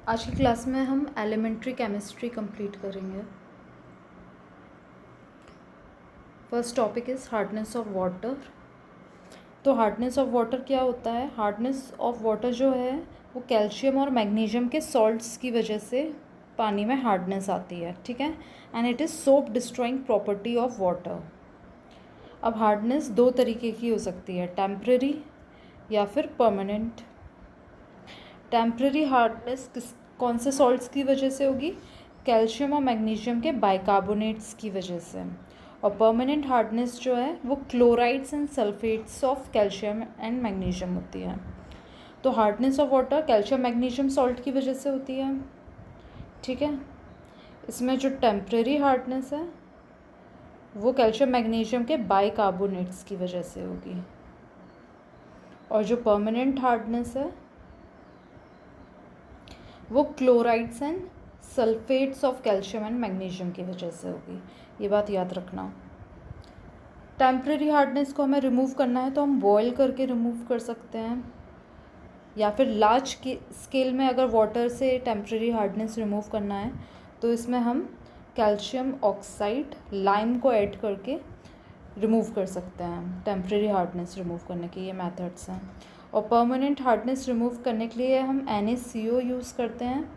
आज की क्लास में हम एलिमेंट्री केमिस्ट्री कंप्लीट करेंगे। First topic is hardness of water. तो हार्डनेस ऑफ वाटर क्या होता है? हार्डनेस ऑफ वाटर जो है वो कैल्शियम और मैग्नीशियम के सॉल्ट्स की वजह से पानी में हार्डनेस आती है, ठीक है। And it is soap destroying property of water. अब हार्डनेस दो तरीके की हो सकती है, टेम्परेरी या फिर परमानेंट। टेम्परेरी हार्डनेस कौन से सॉल्ट्स की वजह से होगी? कैल्शियम और मैग्नीशियम के बाइकार्बोनेट्स की वजह से। और परमानेंट हार्डनेस जो है वो chlorides and sulphates of calcium and magnesium होती है। तो hardness of water calcium magnesium salt की वजह से होती है, ठीक है। इसमें जो टेम्परेरी हार्डनेस है वो कैल्शियम मैग्नीशियम के बाइकार्बोनेट्स की वजह से होगी। और जो परमानेंट हार्डनेस है वो chlorides and sulphates of calcium and magnesium की वजह से होगी। ये बात याद रखना। टेम्परेरी हार्डनेस को हमें रिमूव करना है तो हम बॉयल करके रिमूव कर सकते हैं, या फिर लार्ज स्केल में अगर वाटर से टेम्परेरी हार्डनेस रिमूव करना है तो इसमें हम कैल्शियम ऑक्साइड लाइम को ऐड करके रिमूव कर सकते हैं। टेम्परेरी हार्डनेस रिमूव करने के ये मेथड्स हैं। और परमानेंट हार्डनेस रिमूव करने के लिए हम NaCO यूज़ करते हैं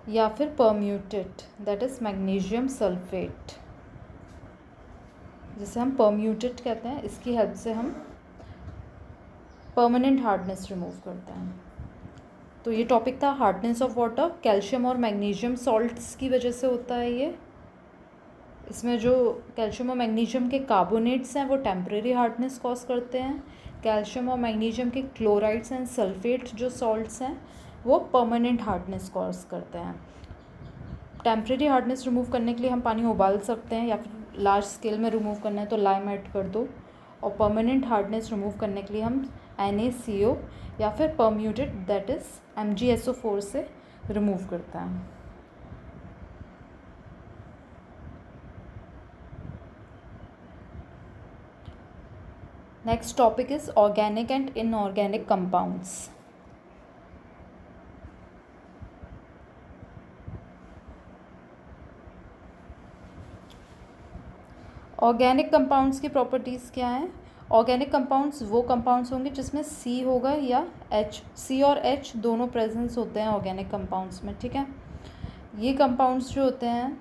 या फिर permute, that is magnesium sulphate, जिसे हम परम्यूटेट कहते हैं। इसकी हेल्प से हम परमानेंट हार्डनेस रिमूव करते हैं। तो ये टॉपिक था हार्डनेस ऑफ वाटर। कैल्शियम और मैग्नीशियम सॉल्ट्स की वजह से होता है ये। इसमें जो कैल्शियम और मैग्नीशियम के कार्बोनेट्स हैं वो टेम्परेरी हार्डनेस कॉज करते हैं। कैल्शियम और मैग्नीशियम के क्लोराइड्स एंड सल्फेट जो सॉल्ट्स हैं वो परमानेंट हार्डनेस कॉज करते हैं। टेम्परेरी हार्डनेस रिमूव करने के लिए हम पानी उबाल सकते हैं, या फिर लार्ज स्केल में रिमूव करना है तो लाइम ऐड कर दो। और परमानेंट हार्डनेस रिमूव करने के लिए हम NaCO या फिर परम्यूटेट, दैट इज़ MgSO4 से रिमूव करते हैं। Next topic is organic and inorganic compounds. Organic compounds की प्रॉपर्टीज़ क्या हैं? ऑर्गेनिक कंपाउंड्स वो कंपाउंड्स होंगे जिसमें C होगा या H, C और H दोनों प्रेजेंस होते हैं ऑर्गेनिक कंपाउंड्स में, ठीक है। ये कंपाउंड्स जो होते हैं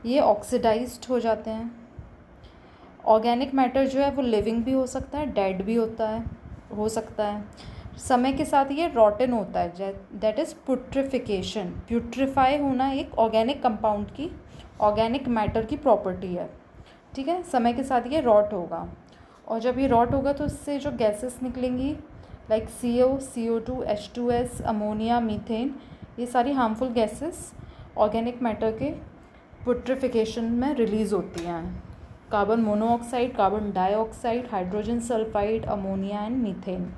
ये ऑक्सीडाइज्ड हो जाते हैं। ऑर्गेनिक मैटर जो है वो लिविंग भी हो सकता है, डेड भी हो सकता है। समय के साथ ये रॉटन होता है, दैट इज़ पुट्रिफिकेशन। प्यूट्रीफाई होना एक ऑर्गेनिक कंपाउंड की, ऑर्गेनिक मैटर की प्रॉपर्टी है, ठीक है। समय के साथ ये रॉट होगा, और जब ये रॉट होगा तो इससे जो गैसेस निकलेंगी like CO, CO2, H2S, ammonia, methane, ये सारी हार्मफुल गैसेस ऑर्गेनिक मैटर के पुट्रिफिकेशन में रिलीज़ होती हैं। Carbon monoxide, carbon dioxide, hydrogen sulphide, ammonia and methane.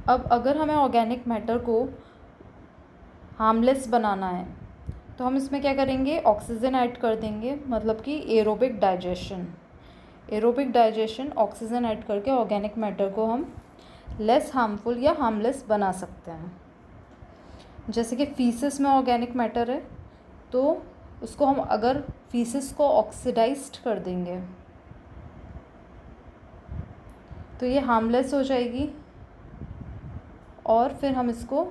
अब अगर हमें ऑर्गेनिक मैटर को हार्मलेस बनाना है तो हम इसमें क्या करेंगे? ऑक्सीजन ऐड कर देंगे, मतलब कि aerobic digestion. Aerobic digestion oxygen add करके ऑर्गेनिक मैटर को हम लेस हार्मफुल या हार्मलेस बना सकते हैं। जैसे कि फीसिस में ऑर्गेनिक मैटर है तो उसको हम अगर फीसिस को ऑक्सीडाइज्ड कर देंगे तो ये हार्मलेस हो जाएगी, और फिर हम इसको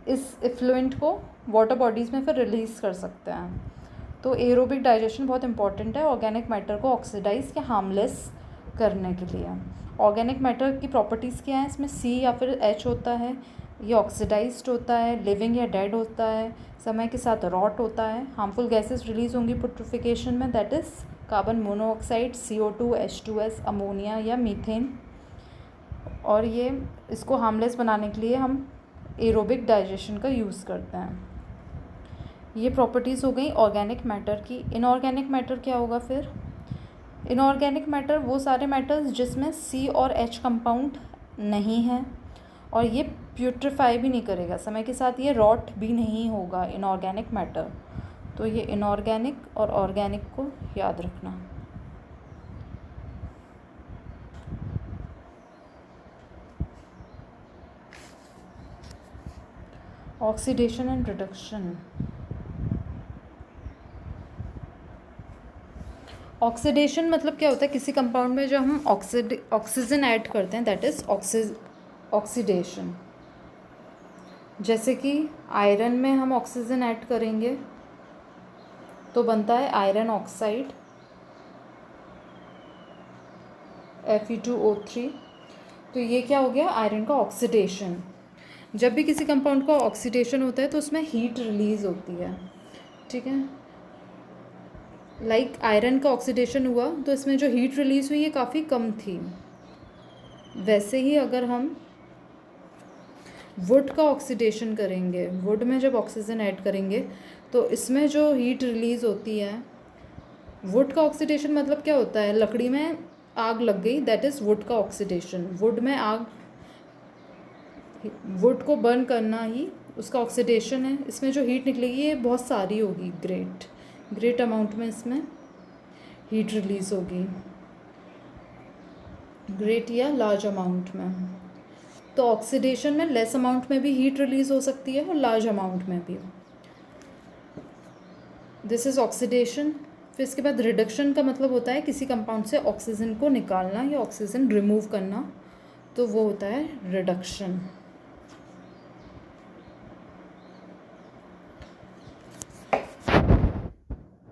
इस इफ्लुएंट को वाटर बॉडीज़ में फिर रिलीज़ कर सकते हैं। तो एरोबिक डाइजेशन बहुत इंपॉर्टेंट है ऑर्गेनिक मैटर को ऑक्सीडाइज या हार्मलेस करने के लिए। ऑर्गेनिक मैटर की प्रॉपर्टीज़ क्या हैं? इसमें C या फिर H होता है, ये ऑक्सीडाइज्ड होता है, लिविंग या डेड होता है, समय के साथ रॉट होता है, हार्मफुल गैसेस रिलीज़ होंगी पुट्रिफिकेशन में, that is carbon monoxide, CO2, H2S, ammonia या मीथेन। और ये इसको हार्मलेस बनाने के लिए हम एरोबिक डाइजेशन का यूज़ करते हैं। ये प्रॉपर्टीज़ हो गई ऑर्गेनिक मैटर की। इनऑर्गेनिक मैटर क्या होगा फिर? इनऑर्गेनिक मैटर वो सारे मैटर्स जिसमें C और H कंपाउंड नहीं है, और ये प्यूट्रीफाई भी नहीं करेगा, समय के साथ ये रॉट भी नहीं होगा इनऑर्गेनिक मैटर। तो ये इनऑर्गेनिक और ऑर्गेनिक को याद रखना। Oxidation and reduction. ऑक्सीडेशन मतलब क्या होता है, किसी कंपाउंड में जो हम ऑक्सीजन ऐड करते हैं, दैट इज़ ऑक्सीडेशन। जैसे कि आयरन में हम ऑक्सीजन ऐड करेंगे तो बनता है आयरन ऑक्साइड Fe2O3। तो ये क्या हो गया, आयरन का ऑक्सीडेशन। जब भी किसी कंपाउंड का ऑक्सीडेशन होता है तो उसमें हीट रिलीज होती है, ठीक है। लाइक आयरन का ऑक्सीडेशन हुआ तो इसमें जो हीट रिलीज हुई है काफ़ी कम थी। वैसे ही अगर हम वुड का ऑक्सीडेशन करेंगे, वुड में जब ऑक्सीजन ऐड करेंगे तो इसमें जो हीट रिलीज़ होती है, वुड का ऑक्सीडेशन मतलब क्या होता है, लकड़ी में आग लग गई, दैट इज़ वुड का ऑक्सीडेशन। वुड में आग, वुड को बर्न करना ही उसका ऑक्सीडेशन है। इसमें जो हीट निकलेगी ये बहुत सारी होगी, ग्रेट अमाउंट में इसमें हीट रिलीज़ होगी, ग्रेट या लार्ज अमाउंट में। तो ऑक्सीडेशन में लेस अमाउंट में भी हीट रिलीज़ हो सकती है और लार्ज अमाउंट में भी। This is oxidation. फिर इसके बाद रिडक्शन का मतलब होता है किसी कंपाउंड से ऑक्सीजन को निकालना या ऑक्सीजन रिमूव करना, तो वो होता है reduction.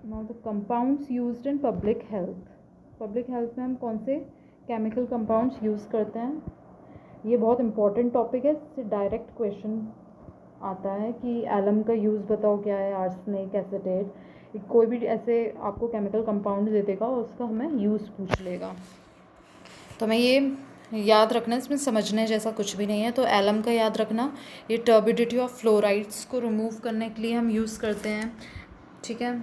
Now the compounds used in public health में हम कौन से केमिकल कंपाउंड्स यूज़ करते हैं, ये बहुत इंपॉर्टेंट टॉपिक है। इससे डायरेक्ट क्वेश्चन आता है कि एलम का यूज़ बताओ क्या है, आर्सेनिक, एसीटेट, कोई भी ऐसे आपको केमिकल कंपाउंड दे देगा और उसका हमें यूज़ पूछ लेगा। तो हमें ये याद रखना, इसमें समझने जैसा कुछ भी नहीं है। तो एलम का याद रखना, ये टर्बिडिटी ऑफ फ्लोराइड्स को रिमूव करने के लिए हम यूज़ करते हैं, ठीक है।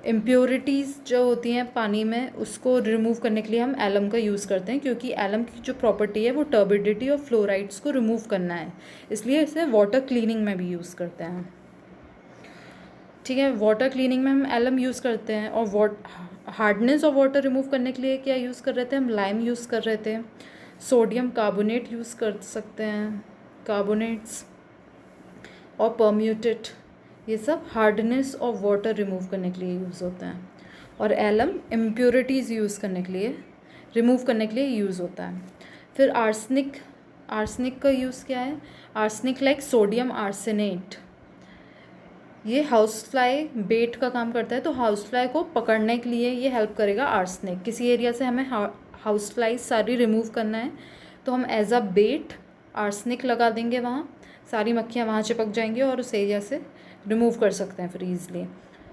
इम्प्योरिटीज़ जो होती हैं पानी में, उसको रिमूव करने के लिए हम एलम का यूज़ करते हैं, क्योंकि एलम की जो प्रॉपर्टी है वो टर्बिडिटी ऑफ फ्लोराइड्स को रिमूव करना है, इसलिए इसे वाटर क्लीनिंग में भी यूज़ करते हैं, ठीक है। वाटर क्लीनिंग में हम एलम यूज़ करते हैं। और हार्डनेस ऑफ वाटर रिमूव करने के लिए क्या यूज़ कर रहे थे हम, लाइम यूज़ कर रहे थे। सोडियम कार्बोनेट यूज़ कर सकते हैं, कार्बोनेट्स और परम्यूटेट, ये सब हार्डनेस ऑफ वाटर रिमूव करने के लिए यूज़ होते हैं। और एलम इम्प्योरिटीज़ यूज़ करने के लिए, रिमूव करने के लिए यूज़ होता है। फिर आर्सेनिक का यूज़ क्या है, आर्सेनिक लाइक सोडियम आर्सेनेट, ये हाउस फ्लाई बेट का काम करता है। तो हाउस फ्लाई को पकड़ने के लिए ये हेल्प करेगा आर्सेनिक। किसी एरिया से हमें हाउस फ्लाई सारी रिमूव करना है तो हम एज अ बेट आर्सेनिक लगा देंगे, वहाँ सारी मक्खियाँ वहाँ चिपक जाएंगी और उस एरिया से रिमूव कर सकते हैं फिर ईज़िली।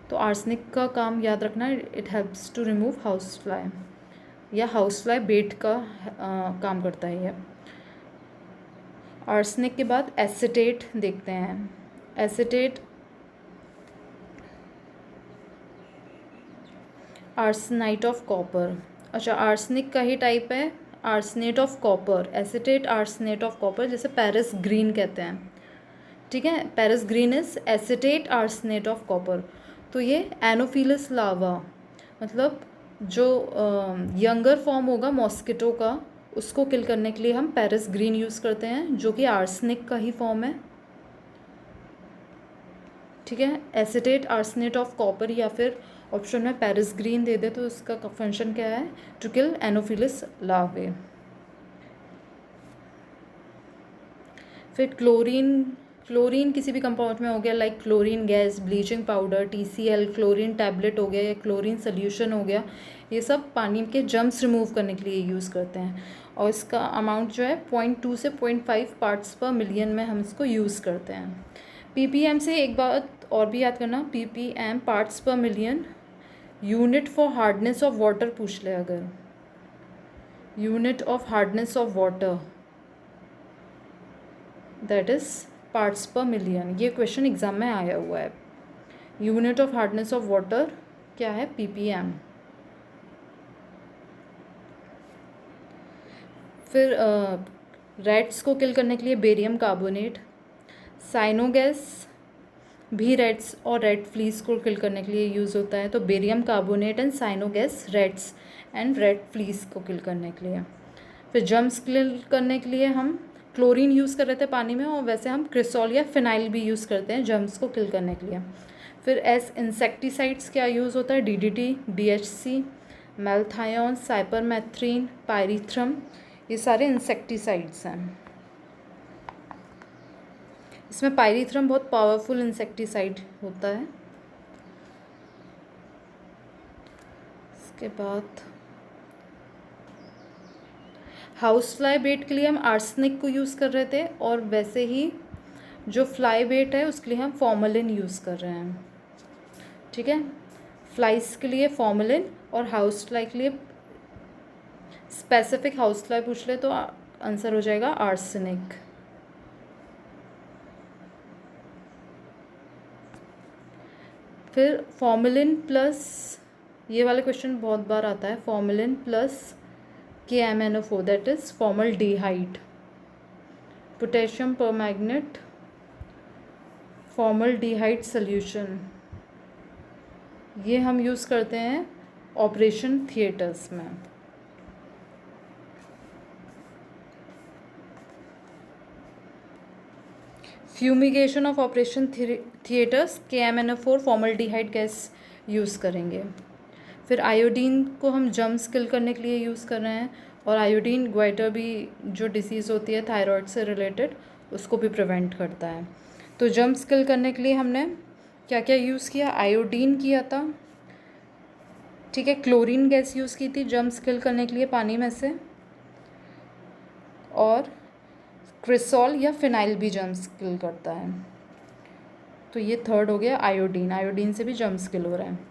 तो आर्सेनिक का काम याद रखना, it helps to remove house fly, या हाउस फ्लाई बेट का काम करता है ये। आर्सेनिक के बाद एसीटेट देखते हैं। एसीटेट आर्सेनाइट ऑफ कॉपर, अच्छा आर्सेनिक का ही टाइप है, arsenate of copper, acetate arsenate of copper, जैसे पेरिस ग्रीन कहते हैं, ठीक है। Paris green is acetate arsenate of copper. तो ये एनोफिलस लार्वा, मतलब जो यंगर फॉर्म होगा मॉस्किटो का, उसको किल करने के लिए हम पेरिस ग्रीन यूज़ करते हैं, जो कि आर्सेनिक का ही फॉर्म है, ठीक है। एसीटेट आर्सेनेट ऑफ कॉपर या फिर ऑप्शन में पेरिस ग्रीन दे दे तो इसका फंक्शन क्या है, टू किल एनोफिलस लार्वे। फिर क्लोरीन किसी भी कंपाउंड में हो गया, like chlorine gas, bleaching powder, TCl, chlorine tablet हो गया या क्लोरीन सोल्यूशन हो गया, ये सब पानी के जर्म्स रिमूव करने के लिए यूज़ करते हैं। और इसका अमाउंट जो है 0.2 से 0.5 पार्ट्स पर मिलियन में हम इसको यूज़ करते हैं। ppm से एक बात और भी याद करना, ppm पार्ट्स पर million, unit for hardness of water पूछ ले अगर, unit of hardness of water that is parts पर मिलियन, ये क्वेश्चन एग्जाम में आया हुआ है। Unit of hardness of water क्या है, ppm। फिर रेड्स को किल करने के लिए बेरियम कार्बोनेट, साइनोगैस भी रेड्स और रेड फ्लीस को किल करने के लिए यूज़ होता है। तो barium carbonate and cyanogas rat fleas को किल करने के लिए। फिर जर्म्स किल करने के लिए हम क्लोरीन यूज़ कर रहे थे पानी में, और वैसे हम क्रिसॉल या फिनाइल भी यूज़ करते हैं जर्म्स को किल करने के लिए। फिर एस इंसेक्टिसाइड्स क्या यूज़ होता है, डीडीटी, डीएचसी, मेल्थायोन, साइपरमेथ्रिन, पायरीथ्रम, ये सारे इंसेक्टिसाइड्स हैं। इसमें पायरीथ्रम बहुत पावरफुल इंसेक्टिसाइड होता है। इसके बाद हाउस फ्लाई बेट के लिए हम आर्सेनिक को यूज़ कर रहे थे, और वैसे ही जो फ्लाई बेट है उसके लिए हम फॉर्मलिन यूज़ कर रहे हैं। ठीक है, फ्लाइज के लिए फॉर्मलिन, और हाउस फ्लाई के लिए स्पेसिफिक हाउस फ्लाई पूछ ले तो आंसर हो जाएगा आर्सेनिक। फिर फॉर्मलिन प्लस, ये वाला क्वेश्चन बहुत बार आता है, formalin plus KMnO4 that is formaldehyde, potassium permanganate, formaldehyde solution, ये हम यूज़ करते हैं ऑपरेशन थिएटर्स में। Fumigation of operation theatres KMnO4 formaldehyde gas use करेंगे। फिर आयोडीन को हम जर्म्स किल करने के लिए यूज़ कर रहे हैं, और आयोडीन ग्वाइटर भी जो डिसीज़ होती है थायराइड से रिलेटेड उसको भी प्रिवेंट करता है। तो जर्म्स किल करने के लिए हमने क्या क्या यूज़ किया, आयोडीन किया था, ठीक है, क्लोरीन गैस यूज़ की थी जर्म्स किल करने के लिए पानी में से, और क्रिसॉल या फिनाइल भी जर्म्स किल करता है। तो ये थर्ड हो गया आयोडीन, आयोडीन से भी जर्म्स किल हो रहे हैं।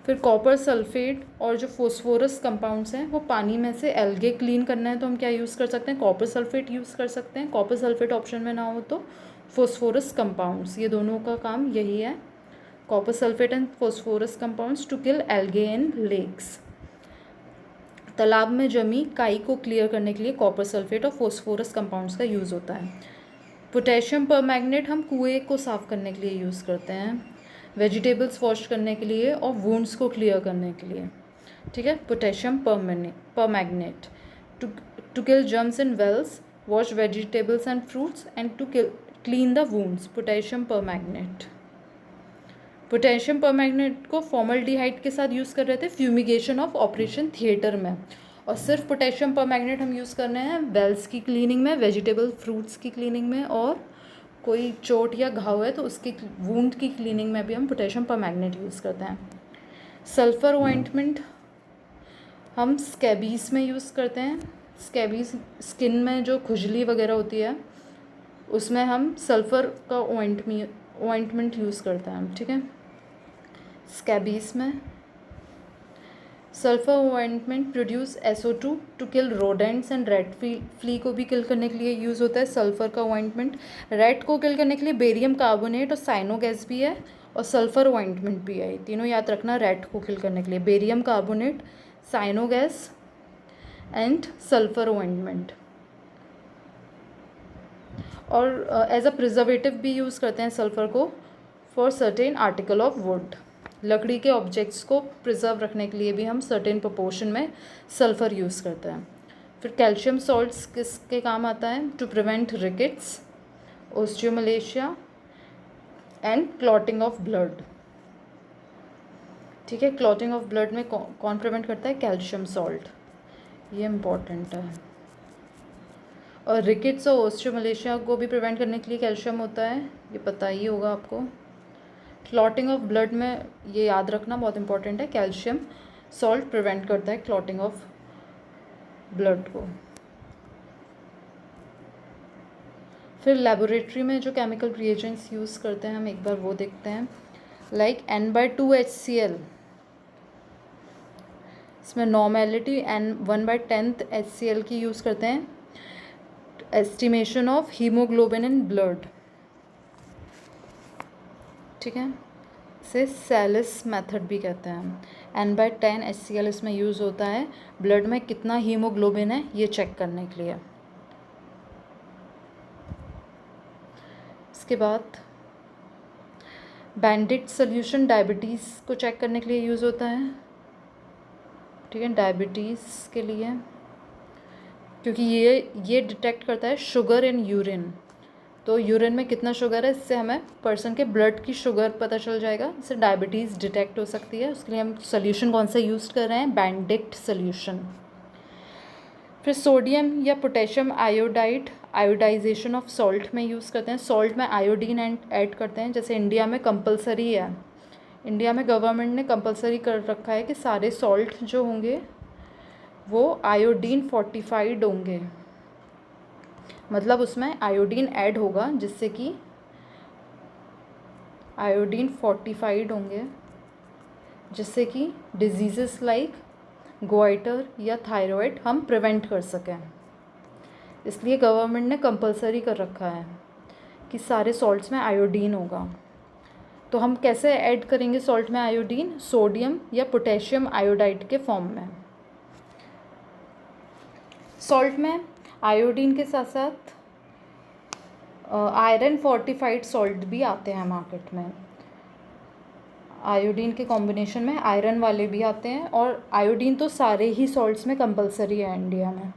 फिर कॉपर सल्फेट और जो फोस्फोरस कंपाउंड्स हैं वो पानी में से एल्गे क्लीन करना है तो हम क्या यूज़ कर सकते हैं, कॉपर सल्फेट यूज़ कर सकते हैं। कॉपर सल्फेट ऑप्शन में ना हो तो फोस्फोरस कंपाउंड्स, ये दोनों का काम यही है, copper sulphate and phosphorus compounds to kill algae in lakes. तालाब में जमी काई को क्लियर करने के लिए कॉपर सल्फेट और फोस्फोरस कंपाउंड्स का यूज़ होता है। पोटेशियम परमैंगनेट हम कुएं को साफ़ करने के लिए यूज़ करते हैं, वेजिटेबल्स वॉश करने के लिए और वुंड्स को क्लियर करने के लिए। ठीक है, potassium permanganate to kill germs in wells, wash vegetables and fruits and to clean the wounds, potassium permanganate. Potassium permanganate को फॉर्मल्डिहाइड के साथ यूज़ कर रहे थे फ्यूमिगेशन ऑफ ऑपरेशन थिएटर में, और सिर्फ पोटेशियम परमैंगनेट हम यूज़ कर रहे हैं वेल्स की क्लीनिंग में, वेजिटेबल फ्रूट्स की क्लीनिंग में, और कोई चोट या घाव है तो उसकी वुंड की क्लीनिंग में भी हम पोटेशियम परमैंगनेट यूज़ करते हैं। सल्फ़र ऑइंटमेंट हम स्कैबीज़ में यूज़ करते हैं, स्कैबीज़ स्किन में जो खुजली वगैरह होती है उसमें हम सल्फ़र का ऑइंटमेंट यूज़ करते हैं। ठीक है, स्कैबीज़ में sulphur ointment produce SO2 to kill rodents and rat flea को भी किल करने के लिए यूज़ होता है सल्फ़र का ऑइंटमेंट। रेड को किल करने के लिए बेरियम कार्बोनेट और साइनो गैस भी है, और सल्फ़र ऑइंटमेंट भी है, तीनों याद रखना रेड को किल करने के लिए, barium carbonate, cyano gas and sulphur ointment. और एज अ प्रिजर्वेटिव भी यूज़ करते हैं सल्फ़र को for certain article of wood, लकड़ी के ऑब्जेक्ट्स को प्रिजर्व रखने के लिए भी हम सर्टेन प्रोपोर्शन में सल्फ़र यूज़ करते हैं। फिर कैल्शियम सॉल्ट्स किसके काम आता है, to prevent rickets, osteomalacia and clotting of blood. ठीक है, क्लॉटिंग ऑफ ब्लड में कौन प्रिवेंट करता है, कैल्शियम सॉल्ट, ये इम्पॉर्टेंट है। और रिकेट्स और ओस्टियोमलेशिया को भी प्रिवेंट करने के लिए कैल्शियम होता है, ये पता ही होगा आपको। क्लॉटिंग ऑफ ब्लड में ये याद रखना बहुत इंपॉर्टेंट है, कैल्शियम सॉल्ट प्रिवेंट करता है क्लॉटिंग ऑफ ब्लड को। फिर लेबोरेटरी में जो केमिकल रिएजेंट्स यूज़ करते हैं हम एक बार वो देखते हैं, लाइक N/2HCl, इसमें नॉर्मेलिटी N1/10 HCl की यूज़ करते हैं, estimation of haemoglobin in blood. ठीक है, इसे सेलिस मेथड भी कहते हैं। N/10 HCl इसमें यूज़ होता है ब्लड में कितना हीमोग्लोबिन है ये चेक करने के लिए। इसके बाद बैंडेड सोल्यूशन डायबिटीज़ को चेक करने के लिए यूज़ होता है। ठीक है, डायबिटीज़ के लिए क्योंकि ये डिटेक्ट करता है शुगर इन यूरिन। तो यूरिन में कितना शुगर है, इससे हमें पर्सन के ब्लड की शुगर पता चल जाएगा, इससे डायबिटीज़ डिटेक्ट हो सकती है। उसके लिए हम सोल्यूशन कौन सा यूज़ कर रहे हैं, बेंडिक्ट सोल्यूशन। फिर सोडियम या potassium iodide iodization of salt में यूज़ करते हैं। सॉल्ट में आयोडीन ऐड करते हैं। जैसे इंडिया में कंपलसरी है, इंडिया में गवर्नमेंट ने कंपलसरी कर रखा है कि सारे सॉल्ट जो होंगे वो आयोडीन फोर्टिफाइड होंगे, मतलब उसमें आयोडीन ऐड होगा, जिससे कि आयोडीन फोर्टिफाइड होंगे, जिससे कि डिजीज़ेस लाइक गोइटर या थायराइड हम प्रिवेंट कर सकें। इसलिए गवर्नमेंट ने कंपलसरी कर रखा है कि सारे सॉल्ट्स में आयोडीन होगा। तो हम कैसे ऐड करेंगे सॉल्ट में आयोडीन, सोडियम या पोटेशियम आयोडाइड के फॉर्म में। सॉल्ट में आयोडीन के साथ साथ आयरन फोर्टिफाइड सॉल्ट भी आते हैं मार्केट में। आयोडीन के कॉम्बिनेशन में आयरन वाले भी आते हैं, और आयोडीन तो सारे ही सॉल्ट्स में कंपलसरी है इंडिया में।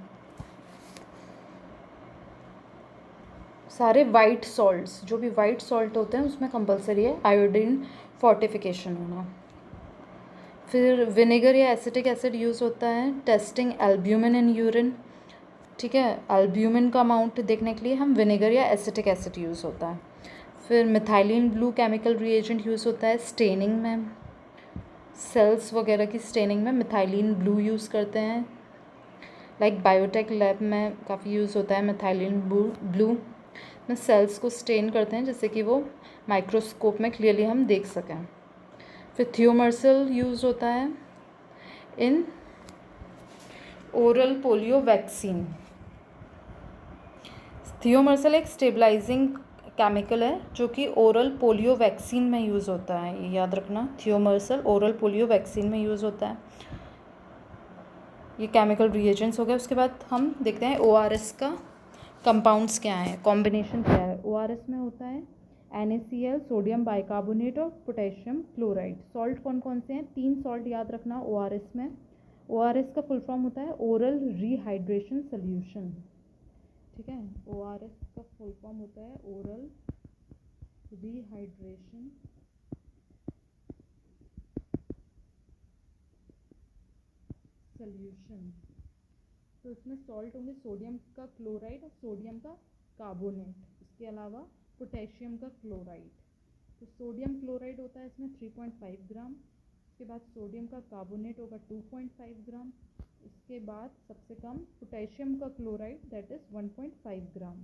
सारे वाइट सॉल्ट्स, जो भी वाइट सॉल्ट होते हैं उसमें कंपलसरी है आयोडीन फोर्टिफिकेशन होना। फिर विनेगर या एसिटिक एसिड यूज़ होता है टेस्टिंग एल्ब्यूमिन इन यूरिन। ठीक है, एल्ब्यूमिन का अमाउंट देखने के लिए हम विनेगर या एसिटिक एसिड यूज़ होता है। फिर methylene blue chemical reagent use होता है स्टेनिंग में। सेल्स वगैरह की स्टेनिंग में मिथाइलिन ब्लू यूज़ करते हैं। लाइक बायोटेक लैब में काफ़ी यूज़ होता है मिथाइलिन ब्लू में सेल्स को स्टेन करते हैं, जिससे कि वो माइक्रोस्कोप में क्लियरली हम देख सकें। फिर थियोमर्सल यूज़ होता है इन ओरल पोलियो वैक्सीन। थियोमर्सल एक स्टेबलाइजिंग केमिकल है जो कि ओरल पोलियो वैक्सीन में यूज़ होता है, ये याद रखना। थियोमर्सल ओरल पोलियो वैक्सीन में यूज़ होता है। ये केमिकल रिएजेंट्स हो गए। उसके बाद हम देखते हैं ORS का कंपाउंड्स क्या हैं, कॉम्बिनेशन क्या है। ORS में होता है NaCl, सोडियम बाइकार्बोनेट और पोटेशियम क्लोराइड। सॉल्ट कौन कौन से हैं, 3 सॉल्ट याद रखना ORS में। ORS का फुल फॉर्म होता है ओरल रीहाइड्रेशन सोल्यूशन। ठीक है, ORS का फुल फॉर्म होता है ओरल रीहाइड्रेशन सोल्यूशन। तो इसमें सॉल्ट होंगे सोडियम का क्लोराइड और सोडियम का कार्बोनेट, इसके अलावा पोटेशियम का क्लोराइड। तो सोडियम क्लोराइड होता है इसमें 3.5 ग्राम। इसके बाद सोडियम का कार्बोनेट होगा 2.5 ग्राम। इसके बाद सबसे कम पोटेशियम का क्लोराइड दैट इज़ 1.5 ग्राम।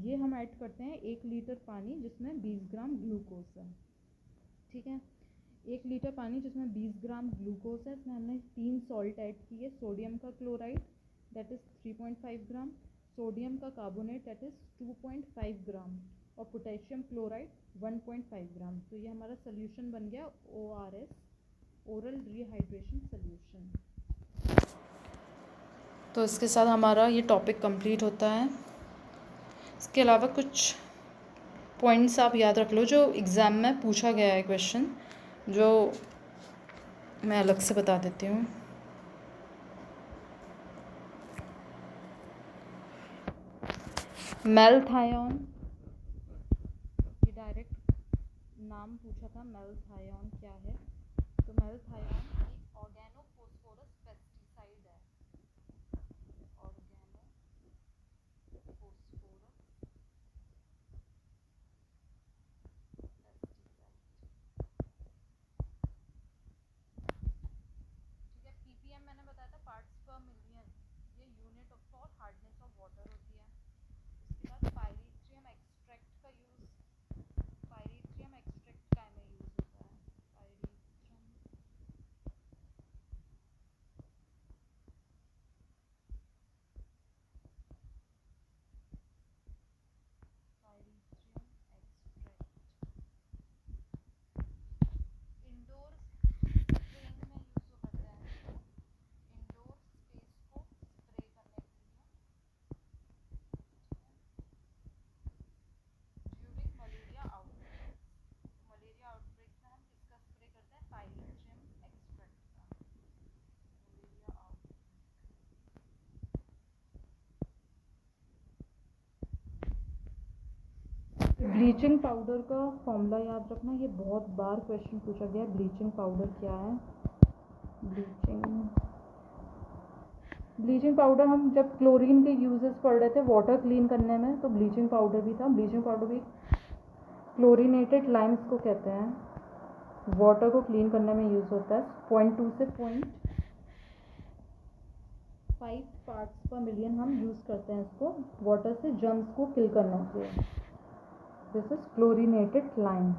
ये हम ऐड करते हैं 1 लीटर पानी जिसमें 20 ग्राम ग्लूकोज है। ठीक है, 1 लीटर पानी जिसमें 20 ग्राम ग्लूकोज है, इसमें हमने 3 सॉल्ट ऐड किए। सोडियम का chloride that is 3.5 gram, sodium का कार्बोनेट दैट इज़ 2.5 ग्राम और पोटेशियम क्लोराइड 1.5 ग्राम। तो ये हमारा सोल्यूशन बन गया ORS, ओरल रीहाइड्रेशन सोल्यूशन। तो इसके साथ हमारा ये टॉपिक कंप्लीट होता है। इसके अलावा कुछ पॉइंट्स आप याद रख लो जो एग्ज़ाम में पूछा गया है क्वेश्चन, जो मैं अलग से बता देती हूँ। मेल्थायोन, ये डायरेक्ट नाम पूछा था, मेल्थायोन क्या है। तो मेल्थायोन एक ऑर्गेनोफॉस्फोरस पेस्टिसाइड है। ठीक है, ppm मैंने बताया था पार्ट्स पर मिलियन, ये unit for hardness of water होती है। उसके बाद पायरीथ्रियम एक्सट्रैक्ट का यूज़, पायरीथ्रियम एक्सट्रैक्ट काय में यूज़ होता है, पायरीथ्रियम एक्सट्रैक्ट इंडोर स्प्रेइंग में यूज़ करते हैं, इंडोर स्पेस को स्प्रे करने के लिए। ब्लीचिंग पाउडर का फॉर्मूला याद रखना, ये बहुत बार क्वेश्चन पूछा गया है। ब्लीचिंग पाउडर क्या है? ब्लीचिंग पाउडर हम जब क्लोरीन के यूजेस पढ़ रहे थे वाटर क्लीन करने में, तो ब्लीचिंग पाउडर भी था। ब्लीचिंग पाउडर भी क्लोरीनेटेड लाइम्स को कहते हैं, वाटर को क्लीन करने में यूज़ होता है। 0.2 से 0.5 पार्ट्स पर मिलियन हम यूज़ करते हैं इसको वाटर से जर्म्स को किल करने के लिए। This is chlorinated lime.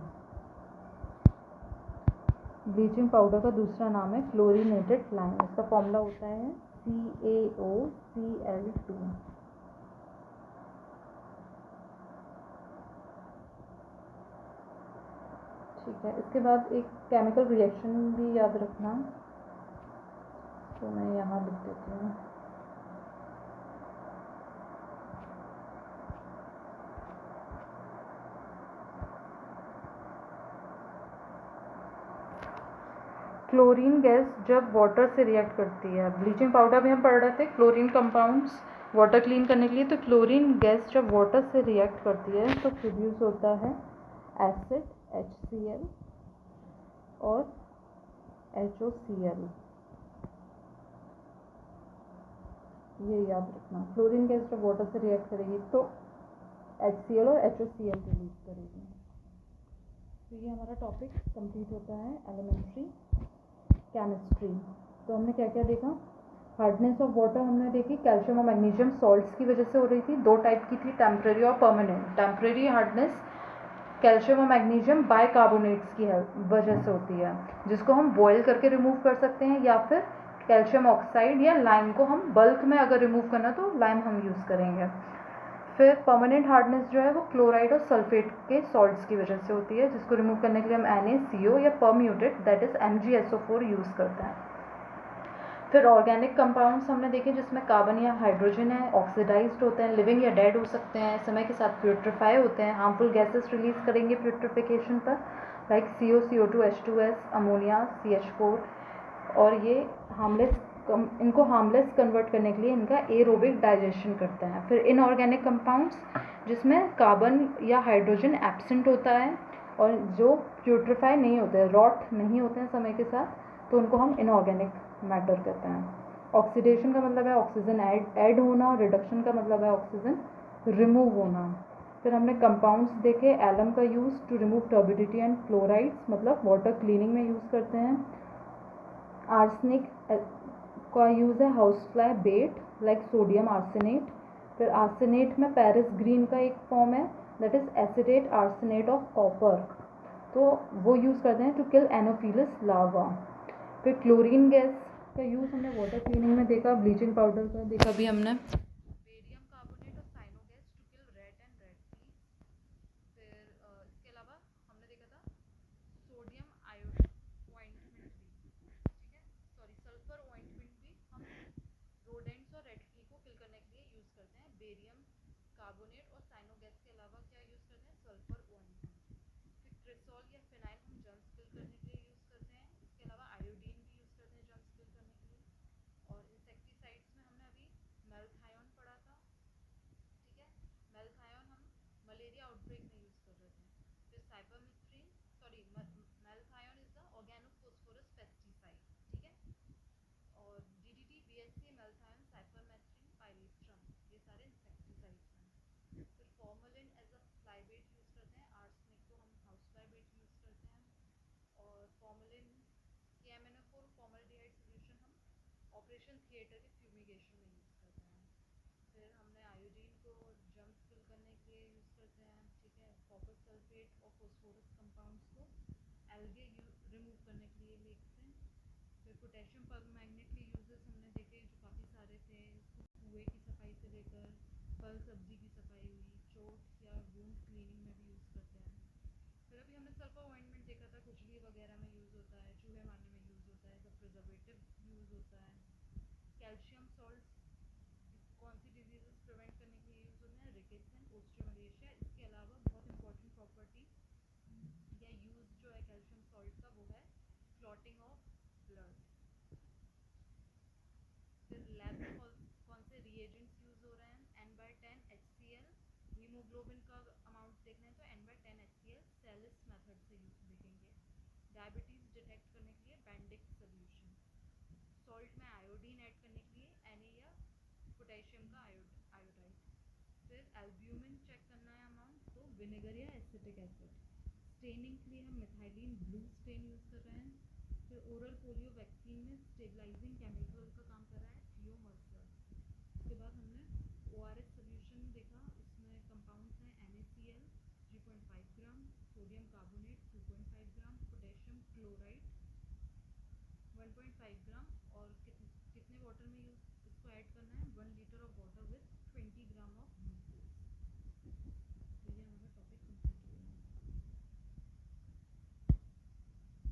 Bleaching powder का दूसरा नाम है क्लोरीनेटेड लाइम। इसका फॉर्मूला होता है CaOCl2। ठीक है, इसके बाद एक केमिकल रिएक्शन भी याद रखना, तो मैं यहाँ लिख देती हूँ। क्लोरीन गैस जब वाटर से रिएक्ट करती है, ब्लीचिंग पाउडर भी हम पढ़ रहे थे क्लोरीन कंपाउंड्स वाटर क्लीन करने के लिए, तो क्लोरीन गैस जब वाटर से रिएक्ट करती है तो प्रोड्यूस होता है एसिड HCl और HOCl। ये याद रखना, क्लोरीन गैस जब वाटर से रिएक्ट करेगी तो HCl और HOCl रिलीज करेगी। तो ये हमारा टॉपिक कंप्लीट होता है एलिमेंट्री केमिस्ट्री। तो हमने क्या क्या देखा? हार्डनेस ऑफ वाटर हमने देखी, कैल्शियम और मैग्नीशियम सॉल्ट्स की वजह से हो रही थी। दो टाइप की थी, टेम्परेरी और परमानेंट। टेम्परेरी हार्डनेस कैल्शियम और मैग्नीशियम बाइकार्बोनेट्स की वजह से होती है, जिसको हम बॉयल करके रिमूव कर सकते हैं, या फिर कैल्शियम ऑक्साइड या लाइम को हम बल्क में अगर रिमूव करना तो लाइम हम यूज़ करेंगे। फिर परमानेंट हार्डनेस जो है वो क्लोराइड और सल्फेट के सॉल्ट्स की वजह से होती है, जिसको रिमूव करने के लिए हम NaCO या permute that is MgSO4 use करते हैं। फिर ऑर्गेनिक कंपाउंड्स हमने देखे जिसमें कार्बन या हाइड्रोजन है, ऑक्सीडाइज्ड होते हैं, लिविंग या डेड हो सकते हैं, समय के साथ प्यूट्रीफाई होते हैं, हार्मफुल गैसेस रिलीज करेंगे प्यूट्रिफिकेशन पर, like CO, CO2, H2S, ammonia, CH4। और ये इनको हार्मलेस कन्वर्ट करने के लिए इनका एरोबिक डाइजेशन करते हैं। फिर इनऑर्गेनिक कंपाउंड्स जिसमें कार्बन या हाइड्रोजन एब्सेंट होता है और जो प्यूट्रीफाई नहीं होते हैं, रॉट नहीं होते हैं समय के साथ, तो उनको हम इनऑर्गेनिक मैटर कहते हैं। ऑक्सीडेशन का मतलब है ऑक्सीजन ऐड होना, रिडक्शन का मतलब है ऑक्सीजन रिमूव होना। फिर हमने कंपाउंड्स देखे, एलम का use to remove turbidity and chlorides, मतलब वाटर क्लीनिंग में यूज़ करते हैं। आर्सेनिक का यूज़ है house fly bait like sodium arsenate. फिर आर्सेनेट में पेरिस ग्रीन का एक फॉर्म है that is acetate arsenate of copper, तो वो यूज़ करते हैं टू किल एनोफिलस लार्वा। फिर क्लोरीन गैस का यूज़ हमने वाटर क्लीनिंग में देखा, ब्लीचिंग पाउडर का देखा भी हमने, बेरियम कार्बोनेट और cyano gas to kill rat and rat fleas. फिर इसके अलावा हमने देखा था सोडियम आयोडाइड ऑइंटमेंट भी, ठीक है, सॉरी सल्फर ऑइंटमेंट भी हम रोडेंट्स और रेड फ्ली को किल करने के लिए यूज़ करते हैं। बेरियम कार्बोनेट और साइनो गैस के अलावा क्या यूज़ करते हैं? Sulphur ointment. फिर क्रिसॉल या फिनाइल हम जर्म्स किल करने के लिए यूज़ करते हैं। इसके अलावा आयोडीन भी यूज़ करते हैं जर्म्स किल करने के लिए। और इंसेक्टिसाइड्स में हमने अभी मेल्थायोन पढ़ा था, ठीक है, मेल्थायोन हम मलेरिया आउटब्रेक में यूज़ कर रहे थे। फिर cypermethrin, sorry malathion is the organophosphorus pesticide, ठीक है। और DDT, BHC, malathion, cypermethrin, pyrethrum, ये सारे इंसेक्टिसाइड्स हैं। फिर formalin as a fly bait use करते हैं, आर्सेनिक को हम हाउस फ्लाईबेट यूज़ करते हैं। और फॉर्मलिन KMnO4 फॉर्मल्डिहाइड सोल्यूशन हम ऑपरेशन थिएटर के फ्यूमिगेशन में यूज़ करते हैं। फिर हमने आयोडीन को जर्म्स किल करने के लिए यूज़ करते हैं, ठीक है। कॉपर सल्फेट और फॉस्फोरस कंपाउंड्स को एल्गे रिमूव करने के लिए लेते हैं। फिर पोटेशियम परमैंगनेट के यूजेस हमने देखे जो काफ़ी सारे थे, कुएं की सफाई से लेकर फल सब्जी की सफाई हुई, चोट या वुंड क्लीनिंग में भी यूज़ करते हैं। फिर अभी हमने सल्फर ऑइंटमेंट देखा था, खुजली वगैरह में यूज़ होता है, चूहे मारने में यूज़ होता है, सब प्रिजर्वेटिव यूज़ होता है। कैल्शियम सॉल्ट कौन सी डिजीजेस प्रिवेंट करने के लिए यूज़ होते हैं? Rickets and osteomalacia. इसके अलावा बहुत इंपॉर्टेंट प्रॉपर्टी या यूज़ जो है कैल्शियम सॉल्ट का वो है क्लॉटिंग ऑफ ब्लड। फिर लैब में कौन से रिएजेंट्स यूज़ हो रहे हैं? N/10 HCl। हीमोग्लोबिन का अमाउंट देखना है तो N/10 डायबिटीज़ डिटेक्ट करने के लिए बेंडिक सोल्यूशन, सॉल्ट में आयोडीन ऐड करने के लिए Na या पोटेशियम का आयोडाइड, फिर एल्ब्यूमिन चेक करना है अमाउंट तो विनेगर या एसिटिक एसिड, स्टेनिंग के लिए हम मिथाइलिन ब्लू स्टेन यूज़ कर रहे हैं, फिर ओरल पोलियो वैक्सीन में स्टेबलाइजिंग केमिकल का काम कर रहा है थियोमर्सल। उसके बाद हमने ORS सोल्यूशन देखा, उसमें कंपाउंड्स हैं NaCl 3.5 ग्राम, सोडियम कार्बोनेट 2.5 ग्राम, पोटेशियम क्लोराइड 1.5 ग्राम, और कितने वाटर में यूज़ इसको ऐड करना है, 1 लीटर ऑफ वाटर विथ